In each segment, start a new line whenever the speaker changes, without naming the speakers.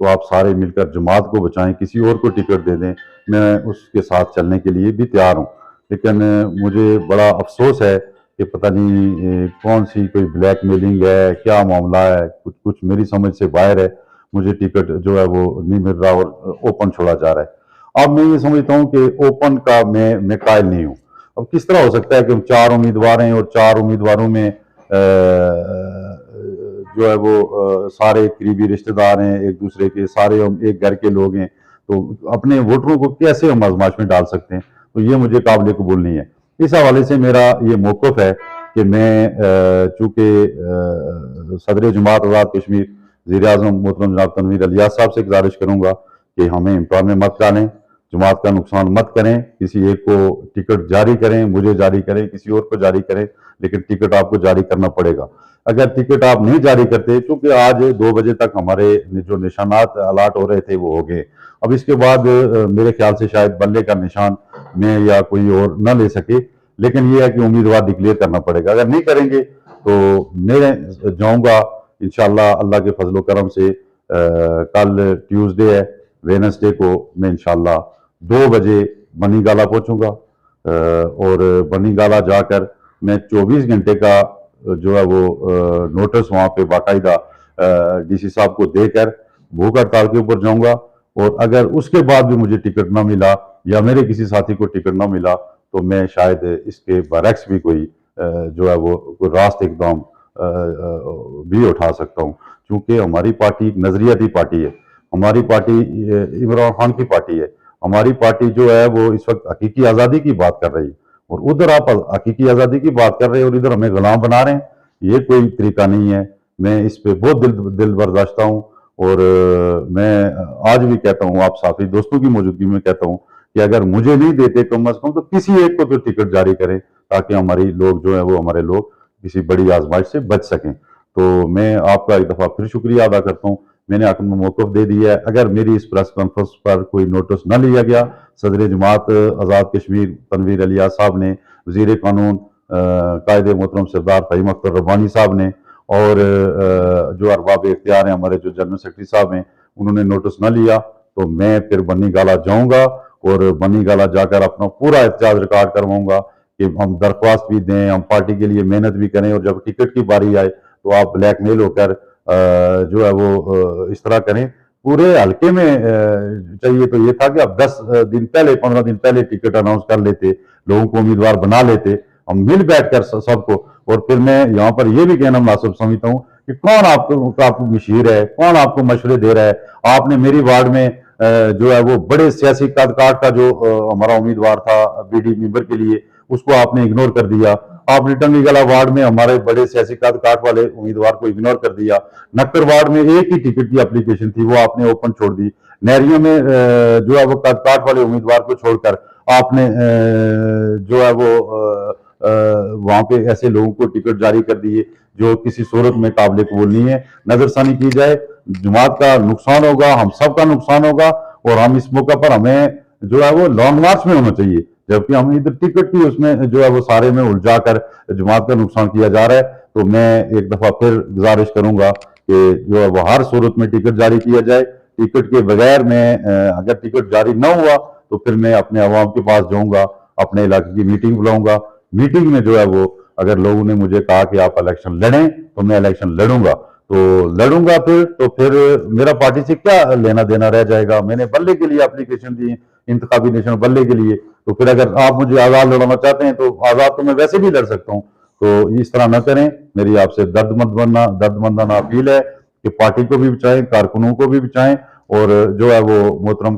تو آپ سارے مل کر جماعت کو بچائیں، کسی اور کو ٹکٹ دے دیں، میں اس کے ساتھ چلنے کے لیے بھی تیار ہوں۔ لیکن مجھے بڑا افسوس ہے کہ پتہ نہیں کون سی کوئی بلیک میلنگ ہے، کیا معاملہ ہے، کچھ میری سمجھ سے باہر ہے، مجھے ٹکٹ جو ہے وہ نہیں مل رہا اور اوپن چھوڑا جا رہا ہے۔ اب میں یہ سمجھتا ہوں کہ اوپن کا میں قائل نہیں ہوں۔ اب کس طرح ہو سکتا ہے کہ ہم 4 امیدوار ہیں اور 4 امیدواروں میں جو ہے وہ سارے قریبی رشتہ دار ہیں ایک دوسرے کے، سارے ہم ایک گھر کے لوگ ہیں، تو اپنے ووٹروں کو کیسے ہم آزمائش میں ڈال سکتے ہیں؟ تو یہ مجھے قابل قبول نہیں ہے۔ اس حوالے سے میرا یہ موقف ہے کہ میں چونکہ صدر جماعت آزاد کشمیر وزیر اعظم محترم جناب تنویر الیاس صاحب سے گزارش کروں گا کہ ہمیں امتحان میں مت ڈالیں، جماعت کا نقصان مت کریں، کسی ایک کو ٹکٹ جاری کریں، مجھے جاری کریں، کسی اور کو جاری کریں، لیکن ٹکٹ آپ کو جاری کرنا پڑے گا۔ اگر ٹکٹ آپ نہیں جاری کرتے، چونکہ آج 2 بجے تک ہمارے جو نشانات الاٹ ہو رہے تھے وہ ہو گئے، اب اس کے بعد میرے خیال سے شاید بلے کا نشان میں یا کوئی اور نہ لے سکے، لیکن یہ ہے کہ امیدوار ڈکلیئر کرنا پڑے گا۔ اگر نہیں کریں گے تو میں جاؤں گا انشاءاللہ اللہ کے فضل و کرم سے، کل ٹیوزڈے ہے، وینسڈے کو میں انشاءاللہ 2 بجے بنی گالا پہنچوں گا، اور بنی گالا جا کر میں 24 گھنٹے کا جو ہے وہ نوٹس وہاں پہ باقاعدہ ڈی سی صاحب کو دے کر بھوک ہڑتال کے اوپر جاؤں گا، اور اگر اس کے بعد بھی مجھے ٹکٹ نہ ملا یا میرے کسی ساتھی کو ٹکٹ نہ ملا تو میں شاید اس کے برعکس بھی کوئی جو ہے وہ کوئی راست اقدام بھی اٹھا سکتا ہوں، چونکہ ہماری پارٹی ایک نظریاتی پارٹی ہے، ہماری پارٹی عمران خان کی پارٹی ہے، ہماری پارٹی جو ہے وہ اس وقت حقیقی آزادی کی بات کر رہی ہے، اور ادھر آپ حقیقی آزادی کی بات کر رہے ہیں اور ادھر ہمیں غلام بنا رہے ہیں، یہ کوئی طریقہ نہیں ہے۔ میں اس پہ بہت دل برداشتہ ہوں، اور میں آج بھی کہتا ہوں، آپ ساتھی دوستوں کی موجودگی میں کہتا ہوں کہ اگر مجھے نہیں دیتے کم از کم تو کسی ایک کو تو ٹکٹ جاری کریں، تاکہ ہماری لوگ جو ہیں وہ ہمارے لوگ کسی بڑی آزمائش سے بچ سکیں۔ تو میں آپ کا ایک دفعہ پھر شکریہ ادا کرتا ہوں، میں نے اپنا موقف دے دیا ہے۔ اگر میری اس پریس کانفرنس پر کوئی نوٹس نہ لیا گیا، صدر جماعت آزاد کشمیر تنویر الیاس صاحب نے، وزیر قانون قائد محترم سردار فہیم اختر ربانی صاحب نے، اور جو ارباب اختیار ہیں ہمارے جو جنرل سیکرٹری صاحب ہیں، انہوں نے نوٹس نہ لیا، تو میں پھر بنی گالا جاؤں گا، اور بنی گالا جا کر اپنا پورا احتجاج ریکارڈ کرواؤں گا کہ ہم درخواست بھی دیں، ہم پارٹی کے لیے محنت بھی کریں، اور جب ٹکٹ کی باری آئے تو آپ بلیک میل ہو کر جو ہے وہ اس طرح کریں۔ پورے حلقے میں چاہیے تو یہ تھا کہ اب 10 دن پہلے 15 دن پہلے ٹکٹ اناؤنس کر لیتے، لوگوں کو امیدوار بنا لیتے، ہم مل بیٹھ کر سب کو۔ اور پھر میں یہاں پر یہ بھی کہنا مناسب سمجھتا ہوں کہ کون آپ کو مشیر ہے، کون آپ کو مشورے دے رہا ہے؟ آپ نے میری وارڈ میں جو ہے وہ بڑے سیاسی قد کاٹ کا جو ہمارا امیدوار تھا بی ڈی ممبر کے لیے، اس کو آپ نے اگنور کر دیا۔ آپ نے ٹنگی گلا وارڈ میں ہمارے بڑے سیاسی قد کاٹ والے امیدوار کو اگنور کر دیا۔ نکر وارڈ میں ایک ہی ٹکٹ کی اپلیکیشن تھی، وہ آپ نے اوپن چھوڑ دی۔ نیریوں میں جو ہے وہ قد کاٹ والے امیدوار کو چھوڑ کر آپ نے جو ہے وہ وہاں پہ ایسے لوگوں کو ٹکٹ جاری کر دیے جو کسی صورت میں قابل قبول نہیں ہے۔ نظر ثانی کی جائے، جماعت کا نقصان ہوگا، ہم سب کا نقصان ہوگا، اور ہم اس موقع پر ہمیں جو ہے وہ لانگ مارچ میں ہونا چاہیے، جبکہ ہم ادھر ٹکٹ کی اس میں جو ہے وہ سارے میں الجھا کر جماعت کا نقصان کیا جا رہا ہے۔ تو میں ایک دفعہ پھر گزارش کروں گا کہ جو ہے وہ ہر صورت میں ٹکٹ جاری کیا جائے۔ ٹکٹ کے بغیر میں اگر ٹکٹ جاری نہ ہوا تو پھر میں اپنے عوام کے پاس جاؤں گا، اپنے علاقے کی میٹنگ بلاؤں گا، میٹنگ میں جو ہے وہ اگر لوگوں نے مجھے کہا کہ آپ الیکشن لڑیں تو میں الیکشن لڑوں گا، تو لڑوں گا پھر میرا پارٹی سے کیا لینا دینا رہ جائے گا؟ میں نے بلے کے لیے اپلیکیشن دی، انتخابی نیشنل بلے کے لیے، تو پھر اگر آپ مجھے آزاد لڑانا چاہتے ہیں تو آزاد تو میں ویسے بھی لڑ سکتا ہوں۔ تو اس طرح نہ کریں، میری آپ سے درد مندانہ اپیل ہے کہ پارٹی کو بھی بچائیں، کارکنوں کو بھی بچائیں، اور جو ہے وہ محترم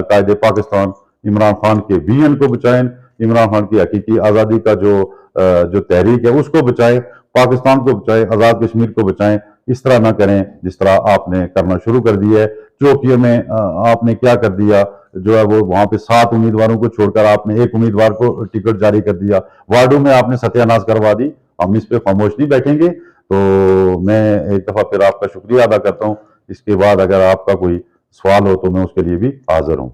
قائد پاکستان عمران خان کے ویژن کو بچائیں، عمران خان کی حقیقی آزادی کا جو تحریک ہے اس کو بچائیں، پاکستان کو بچائیں، آزاد کشمیر کو بچائیں۔ اس طرح نہ کریں جس طرح آپ نے کرنا شروع کر دیا ہے۔ چوکیوں میں آپ نے کیا کر دیا، جو ہے وہ وہاں پہ 7 امیدواروں کو چھوڑ کر آپ نے ایک امیدوار کو ٹکٹ جاری کر دیا، وارڈوں میں آپ نے ستیہ ناش کروا دی۔ ہم اس پہ خاموش نہیں بیٹھیں گے۔ تو میں ایک دفعہ پھر آپ کا شکریہ ادا کرتا ہوں۔ اس کے بعد اگر آپ کا کوئی سوال ہو تو میں اس کے لیے بھی حاضر ہوں۔